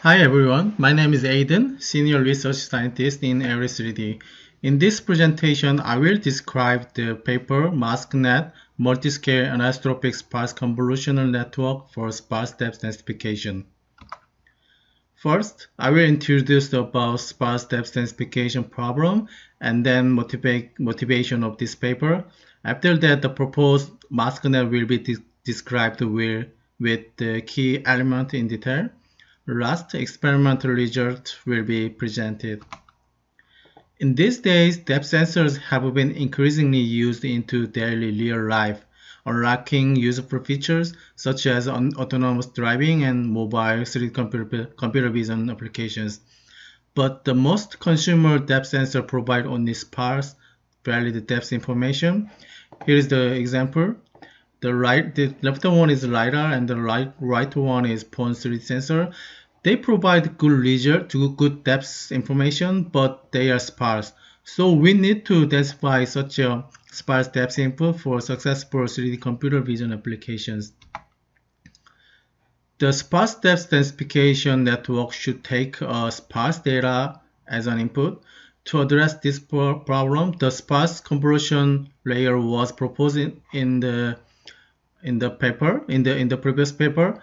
Hi everyone, my name is Aiden, Senior Research Scientist in Ablation. In this presentation, I will describe the paper MaskNet Multiscale Anisotropic Sparse Convolutional Network for Sparse Depth Densification. First, I will introduce about sparse depth densification problem and then motivation of this paper. After that, the proposed MaskNet will be described with the key element in detail. Last, experimental result will be presented. In these days, depth sensors have been increasingly used into daily real life, unlocking useful features such as autonomous driving and mobile 3D computer vision applications. But the most consumer depth sensor provide only sparse, valid depth information. Here is the example. The left one is LiDAR and the right one is PON 3 sensor. They provide good result to good depth information, but they are sparse. So we need to densify such a sparse depth input for successful 3D computer vision applications. The sparse depth densification network should take sparse data as an input. To address this problem, the sparse convolution layer was proposed in the previous paper.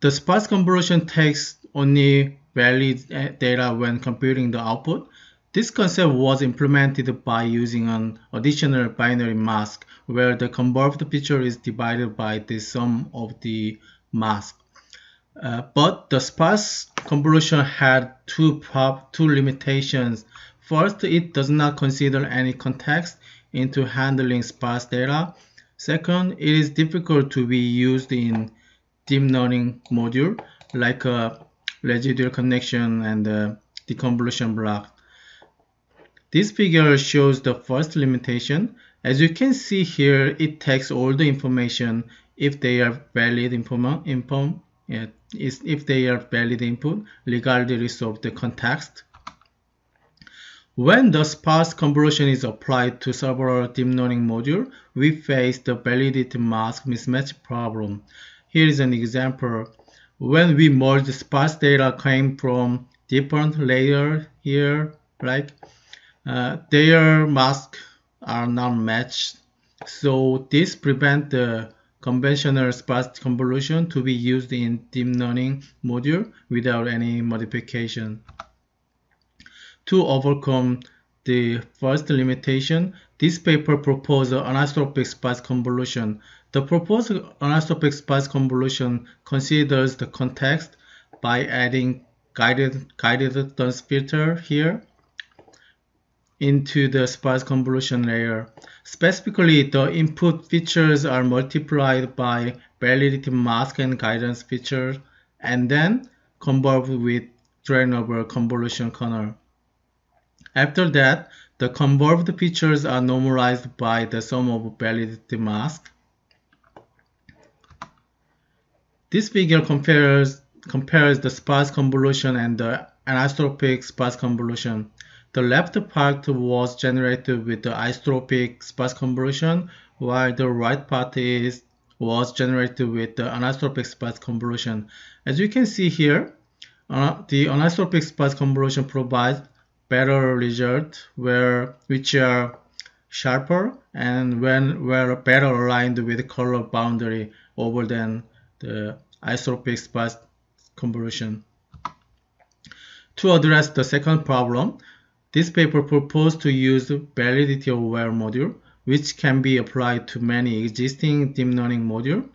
The sparse convolution takes only valid data when computing the output. This concept was implemented by using an additional binary mask, where the convolved picture is divided by the sum of the mask. But the sparse convolution had two limitations. First, it does not consider any context into handling sparse data. Second, it is difficult to be used in deep learning module like a residual connection and a deconvolution block. This figure shows the first limitation. As you can see here, it takes all the information if they are valid input, regardless of the context. When the sparse convolution is applied to several deep learning modules, we face the validity mask mismatch problem. Here is an example. When we merge sparse data came from different layers here, right? Their masks are not matched. So this prevents the conventional sparse convolution to be used in deep learning module without any modification. To overcome the first limitation, this paper proposed an anisotropic sparse convolution. The proposed anisotropic sparse convolution considers the context by adding guided Dunce filter here into the sparse convolution layer. Specifically, the input features are multiplied by validity mask and guidance features, and then convolved with trainable convolution kernel. After that, the convolved features are normalized by the sum of validity mask. This figure compares the sparse convolution and the anisotropic sparse convolution. The left part was generated with the isotropic sparse convolution, while the right part was generated with the anisotropic sparse convolution. As you can see here, the anisotropic sparse convolution provides better result which are sharper and were better aligned with the color boundary over than the isotropic sparse convolution. To address the second problem, this paper proposed to use Validity-Aware module, which can be applied to many existing deep learning modules.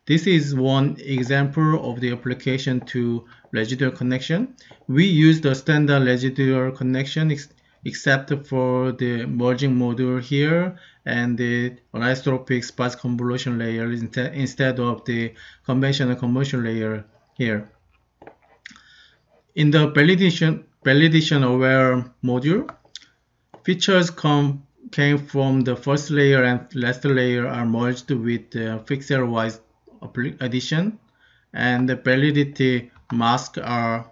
This is one example of the application to residual connection. We use the standard residual connection except for the merging module here and the anisotropic sparse convolution layer instead of the conventional convolution layer here. In the validation-aware module, features came from the first layer and last layer are merged with the pixel-wise addition, and the validity masks are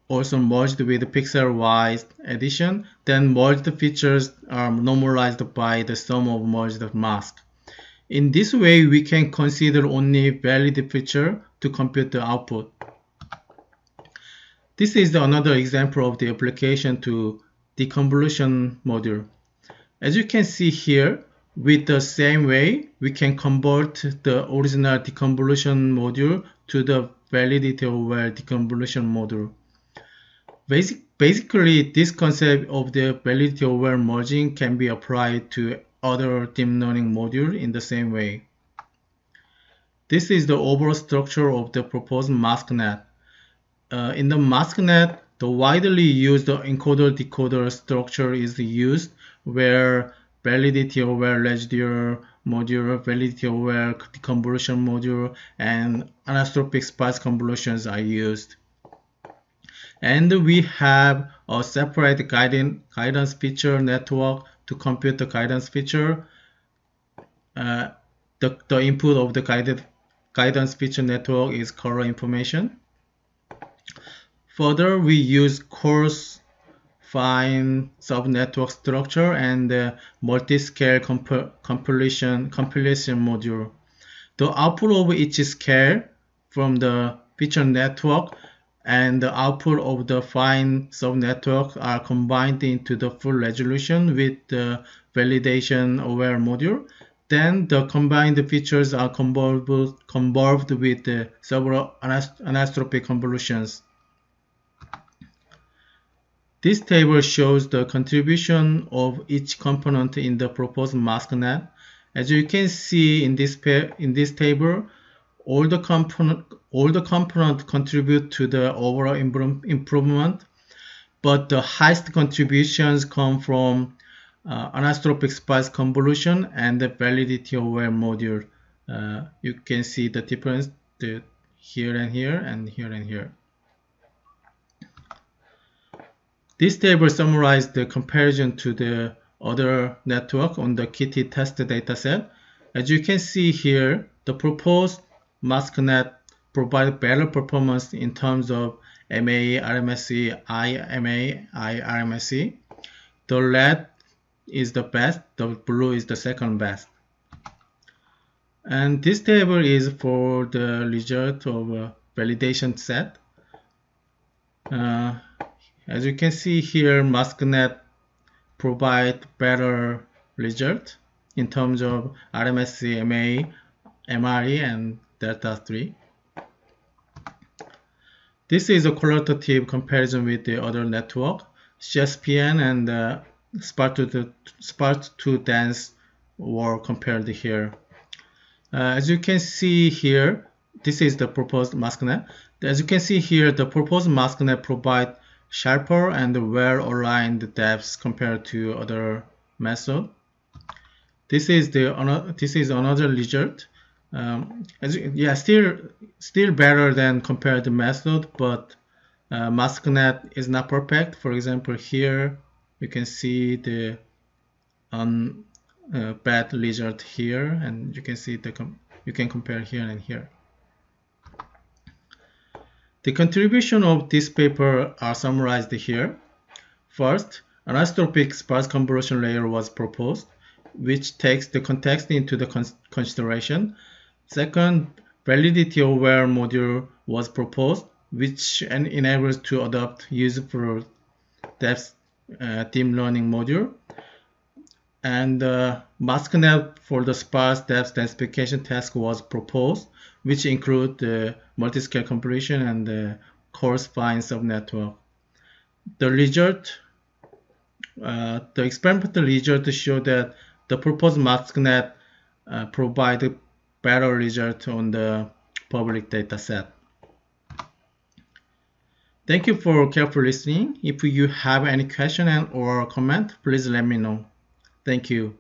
also merged with pixel-wise addition. Then merged features are normalized by the sum of merged masks. In this way, we can consider only valid feature to compute the output. This is another example of the application to deconvolution module. As you can see here, with the same way, we can convert the original deconvolution module to the validity-aware deconvolution module. Basically, this concept of the validity-aware merging can be applied to other deep learning modules in the same way. This is the overall structure of the proposed masknet. In the masknet, the widely used encoder-decoder structure is used, where validity-aware residual module, validity-aware deconvolution module, and anisotropic sparse convolutions are used. And we have a separate guidance feature network to compute the guidance feature. The input of the guidance feature network is color information. Further, we use coarse fine subnetwork structure and multi-scale compilation module. The output of each scale from the feature network and the output of the fine subnetwork are combined into the full resolution with the validation-aware module. Then the combined features are convolved with several anisotropic convolutions. This table shows the contribution of each component in the proposed masknet. As you can see in this table, all the components contribute to the overall improvement, but the highest contributions come from anisotropic sparse convolution and the validity-aware module. You can see the difference here and here and here and here. This table summarizes the comparison to the other network on the Kitty test dataset. As you can see here, the proposed masknet provides better performance in terms of MA, RMSE, IMA, IRMSE. The red is the best, the blue is the second best. And this table is for the result of a validation set. As you can see here, masknet provide better result in terms of RMSE, MA, MRE, and delta 3. This is a qualitative comparison with the other network. CSPN and Sparse to dense were compared here. As you can see here, this is the proposed masknet. As you can see here, the proposed masknet provide sharper and well-aligned depths compared to other method. This is another result. Still better than compared to method, but masknet is not perfect. For example, here you can see the bad result here, and you can see you can compare here and here. The contribution of this paper are summarized here. First, an anisotropic sparse convolution layer was proposed, which takes the context into the consideration. Second, validity-aware module was proposed, which enables to adopt useful depth deep learning module. And masknet for the sparse depth densification task was proposed, which include the multi-scale compilation and the coarse fine subnetwork. The experimental result showed that the proposed masknet provided better result on the public data set. Thank you for careful listening. If you have any question or comment, please let me know. Thank you.